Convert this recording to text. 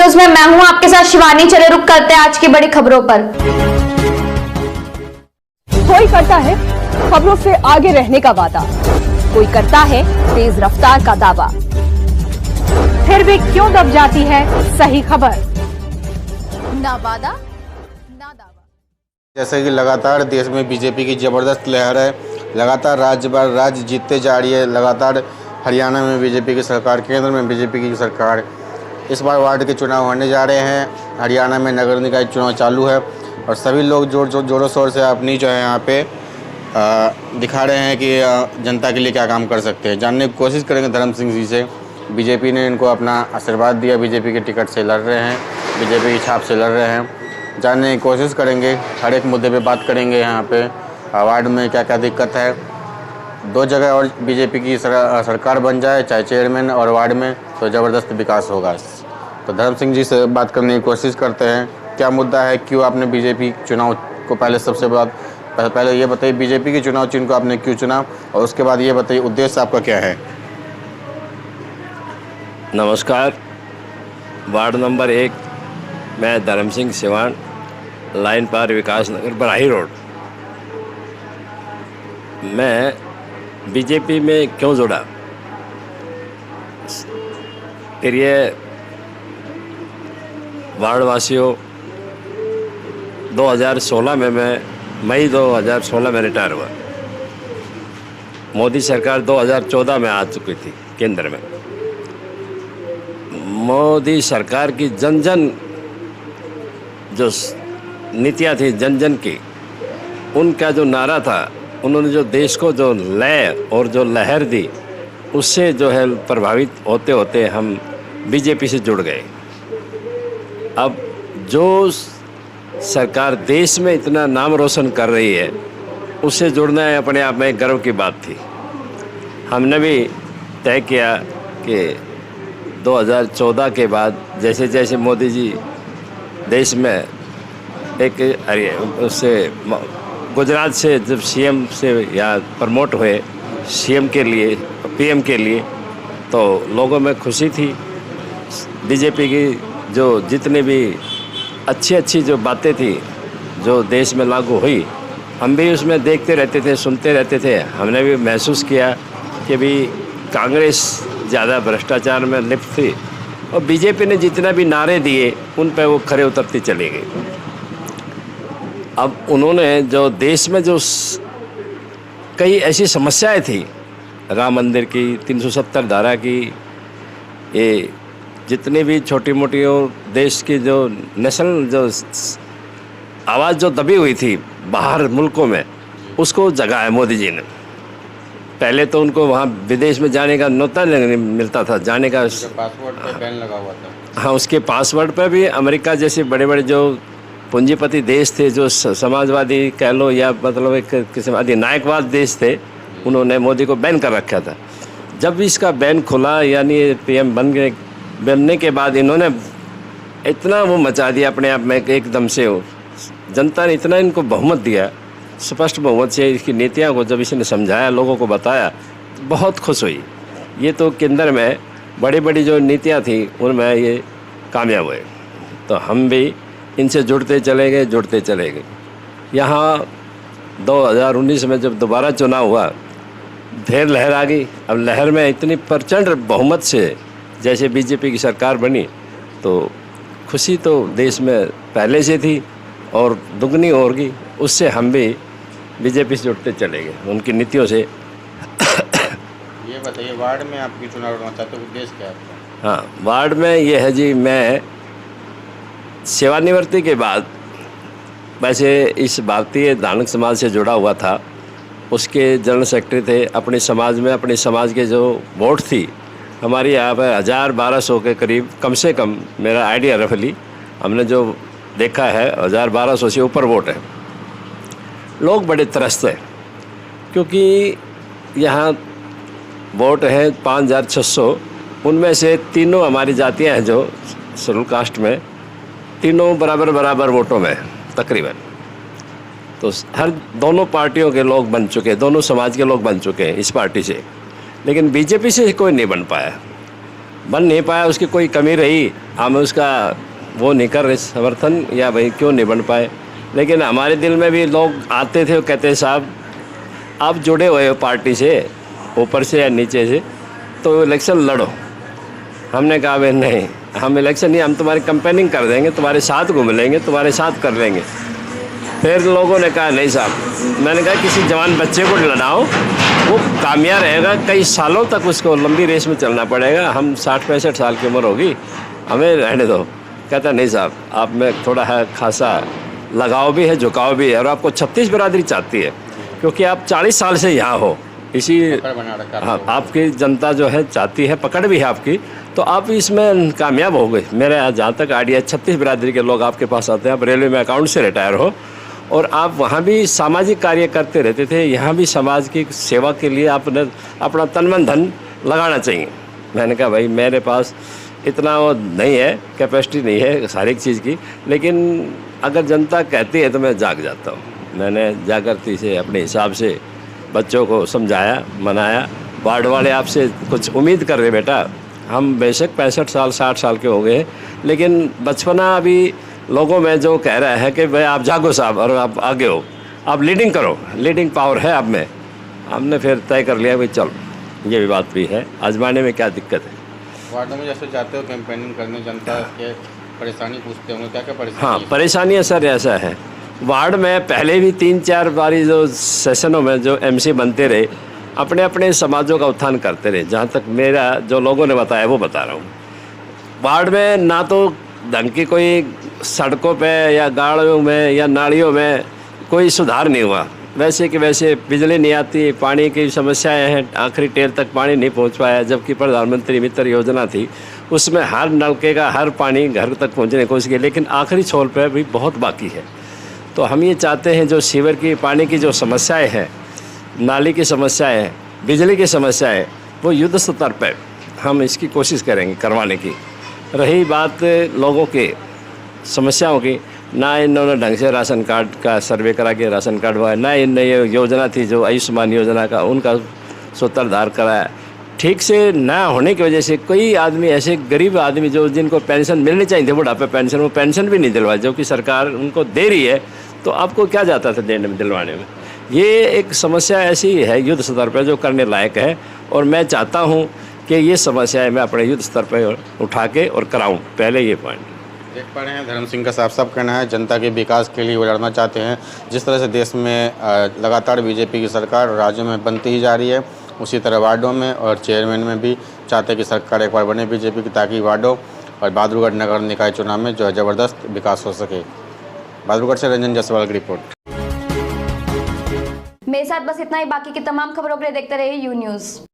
News में मैं हूं आपके साथ शिवानी। चले रुक करते हैं आज की बड़ी खबरों पर। कोई करता है खबरों से आगे रहने का वादा, कोई करता है तेज रफ्तार का दावा, फिर भी क्यों दब जाती है सही खबर? ना वादा ना दावा। जैसे कि लगातार देश में बीजेपी की ज़बरदस्त लहर है, लगातार राज्य जीतते जा रही है। लगातार हरियाणा में बीजेपी की सरकार, केंद्र में बीजेपी की सरकार। इस बार वार्ड के चुनाव होने जा रहे हैं। हरियाणा में नगर निकाय चुनाव चालू है और सभी लोग जोरों शोर से अपनी जो है यहाँ पे दिखा रहे हैं कि जनता के लिए क्या काम कर सकते हैं। जानने की कोशिश करेंगे धर्म सिंह जी से। बीजेपी ने इनको अपना आशीर्वाद दिया, बीजेपी के टिकट से लड़ रहे हैं, बीजेपी की छाप से लड़ रहे हैं। जानने की कोशिश करेंगे, हर एक मुद्दे पे बात करेंगे। यहाँ पे वार्ड में क्या क्या दिक्कत है, 2 जगह और बीजेपी की सरकार बन जाए, चाहे चेयरमैन और वार्ड में, तो ज़बरदस्त विकास होगा। तो धर्म सिंह जी से बात करने की कोशिश करते हैं। क्या मुद्दा है, क्यों आपने बीजेपी चुनाव को पहले ये बताइए, बीजेपी के चुनाव चिन्ह को आपने क्यों चुना, और उसके बाद ये बताइए उद्देश्य आपका क्या है। नमस्कार। वार्ड नंबर 1 मैं धर्म सिंह सिवान, लाइन पार विकास नगर बराही रोड। मैं बीजेपी में क्यों जुड़ा, फिर ये वार्ड वासियों, 2016 में मई 2016 में रिटायर हुआ। मोदी सरकार 2014 में आ चुकी थी केंद्र में। मोदी सरकार की जन जन जो नीतियाँ थी, जन जन की, उनका जो नारा था, उन्होंने जो देश को जो लय और जो लहर दी, उससे जो है प्रभावित होते होते हम बीजेपी से जुड़ गए। अब जो सरकार देश में इतना नाम रोशन कर रही है, उससे जुड़ना है अपने आप में गर्व की बात थी। हमने भी तय किया कि 2014 के बाद जैसे जैसे मोदी जी देश में उससे गुजरात से जब सीएम से या प्रमोट हुए सीएम के लिए, पीएम के लिए, तो लोगों में खुशी थी। बीजेपी की जो जितने भी अच्छी जो बातें थी जो देश में लागू हुई, हम भी उसमें देखते रहते थे, सुनते रहते थे। हमने भी महसूस किया कि भी कांग्रेस ज़्यादा भ्रष्टाचार में लिप्त थी और बीजेपी ने जितना भी नारे दिए उन पर वो खरे उतरती चली गई। अब उन्होंने जो देश में जो कई ऐसी समस्याएं थी, राम मंदिर की, 370 धारा की, ये जितनी भी छोटी मोटी देश की जो नेशनल जो आवाज़ जो दबी हुई थी बाहर मुल्कों में, उसको जगाया मोदी जी ने। पहले तो उनको वहाँ विदेश में जाने का न्योता नहीं मिलता था, जाने का पासपोर्ट पे बैन लगा हुआ था। हाँ, उसके पासवर्ड पर भी अमेरिका जैसे बड़े बड़े जो पूंजीपति देश थे, जो समाजवादी कह लो या मतलब एक किस्म अधिनायकवाद देश थे, उन्होंने मोदी को बैन कर रखा था। जब इसका बैन खुला, यानी पीएम बनने के बाद इन्होंने इतना वो मचा दिया अपने आप में एकदम से। हो जनता ने इतना इनको बहुमत दिया, स्पष्ट बहुमत से इसकी नीतियों को जब इसने समझाया, लोगों को बताया, तो बहुत खुश हुई। ये तो केंद्र में बड़ी बड़ी जो नीतियाँ थी उनमें ये कामयाब हुए। तो हम भी इनसे जुड़ते चले गए। यहाँ 2019 में जब दोबारा चुनाव हुआ, फिर लहर आ गई। अब लहर में इतनी प्रचंड बहुमत से जैसे बीजेपी की सरकार बनी, तो खुशी तो देश में पहले से थी और दुगनी होगी। उससे हम भी बीजेपी से जुड़ते चले गए उनकी नीतियों से। ये बताइए, वार्ड में आपकी चुनाव लड़ना चाहते हो, उद्देश्य क्या है आपका? हाँ, वार्ड में ये है जी, मैं सेवानिवृत्ति के बाद वैसे इस भारतीय धार्मिक समाज से जुड़ा हुआ था, उसके जनरल सेक्रेटरी थे। अपने समाज में, अपने समाज के जो वोट थी हमारी यहाँ पर 1000-1200 के करीब, कम से कम मेरा आइडिया रफली हमने जो देखा है 1000-1200 से ऊपर वोट है। लोग बड़े त्रस्त हैं क्योंकि यहाँ वोट है 5600, उनमें से तीनों हमारी जातियाँ हैं जो शेड्यूल कास्ट में, तीनों बराबर वोटों में तकरीबन। तो हर दोनों पार्टियों के लोग बन चुके हैं, दोनों समाज के लोग बन चुके हैं इस पार्टी से, लेकिन बीजेपी से कोई नहीं बन पाया। बन नहीं पाया, उसकी कोई कमी रही, हम उसका वो नहीं कर रहे समर्थन या भाई क्यों नहीं बन पाए। लेकिन हमारे दिल में भी लोग आते थे और कहते साहब आप जुड़े हुए हो पार्टी से, ऊपर से या नीचे से, तो इलेक्शन लड़ो। हमने कहा भाई नहीं, हम इलेक्शन नहीं, हम तुम्हारी कंपेनिंग कर देंगे, तुम्हारे साथ घूम लेंगे, तुम्हारे साथ कर लेंगे। फिर लोगों ने कहा नहीं साहब, मैंने कहा किसी जवान बच्चे को लड़ाओ, वो कामयाब रहेगा, कई सालों तक उसको लंबी रेस में चलना पड़ेगा। हम 60-65 साल की उम्र होगी, हमें रहने दो। कहता नहीं साहब, आप में थोड़ा है खासा लगाव भी है, झुकाव भी है, और आपको 36 बिरादरी चाहती है, क्योंकि आप 40 साल से यहाँ हो, इसी हाँ आपकी जनता जो है चाहती है, पकड़ भी है आपकी, तो आप इसमें कामयाब हो गए। मेरा जहाँ तक आइडिया 36 बिरादरी के लोग आपके पास आते हैं, आप रेलवे में अकाउंट से रिटायर हो और आप वहाँ भी सामाजिक कार्य करते रहते थे, यहाँ भी समाज की सेवा के लिए आपने अपना तन मन धन लगाना चाहिए। मैंने कहा भाई मेरे पास इतना वो नहीं है, कैपेसिटी नहीं है हर एक चीज़ की, लेकिन अगर जनता कहती है तो मैं जाग जाता हूँ। मैंने जागृति से अपने हिसाब से बच्चों को समझाया, मनाया। वार्ड वाले आपसे कुछ उम्मीद कर रहे बेटा, हम बेशक 65 साल 60 साल के हो गए, लेकिन बचपना अभी लोगों में जो कह रहा है कि भाई आप जागो साहब और आप आगे हो, आप लीडिंग करो, लीडिंग पावर है आप में। हमने फिर तय कर लिया भाई चल, ये भी बात भी है, आजमाने में क्या दिक्कत है। वार्डों में जैसे जाते हो कैंपेनिंग करने, जनता के परेशानी पूछते होंगे, क्या क्या परेशानी? हाँ, परेशानियाँ सर ऐसा है, वार्ड में पहले भी 3-4 बारी जो सेशनों में जो एमसी बनते रहे, अपने अपने समाजों का उत्थान करते रहे। जहाँ तक मेरा जो लोगों ने बताया वो बता रहा हूँ। वार्ड में ना तो ढंग की कोई सड़कों पे या गाड़ियों में या नालियों में कोई सुधार नहीं हुआ, वैसे कि वैसे बिजली नहीं आती, पानी की समस्याएं हैं, आखिरी टेल तक पानी नहीं पहुंच पाया, जबकि प्रधानमंत्री मित्र योजना थी उसमें हर नलके का हर पानी घर तक पहुंचने की कोशिश की, लेकिन आखिरी छोर पर भी बहुत बाकी है। तो हम ये चाहते हैं जो सीवर की पानी की जो समस्याएँ हैं, नाली की समस्याएँ हैं, बिजली की समस्याएँ, वो युद्ध स्तर पर हम इसकी कोशिश करेंगे करवाने की। रही बात लोगों के समस्याओं की, ना इन्होंने ढंग से राशन कार्ड का सर्वे करा के राशन कार्ड हुआ, ना इन ये योजना थी जो आयुष्मान योजना का उनका सूत्रधार कराया, ठीक से ना होने की वजह से कई आदमी ऐसे गरीब आदमी जो जिनको पेंशन मिलनी चाहिए थी, बुढ़ापे पेंशन, वो पेंशन भी नहीं दिलवाई, जो कि सरकार उनको दे रही है, तो आपको क्या जाता था देने में, दिलवाने में। ये एक समस्या ऐसी है युद्ध स्तर पर जो करने लायक है, और मैं चाहता हूँ कि ये समस्याएं मैं अपने युद्ध स्तर पर उठा के और कराऊँ। पहले ये पॉइंट देख पा रहे हैं धर्म सिंह का साफ कहना है, जनता के विकास के लिए वो लड़ना चाहते हैं। जिस तरह से देश में लगातार बीजेपी की सरकार राज्यों में बनती ही जा रही है, उसी तरह वार्डों में और चेयरमैन में भी चाहते हैं कि सरकार एक बार बने बीजेपी की, ताकि वार्डों और बहादुरगढ़ नगर निकाय चुनाव में जो है ज़बरदस्त विकास हो सके। बहादुरगढ़ से रंजन जायसवाल की रिपोर्ट। मेरे साथ बस इतना ही, बाकी की तमाम खबरों के लिए देखते रहिए यू न्यूज़।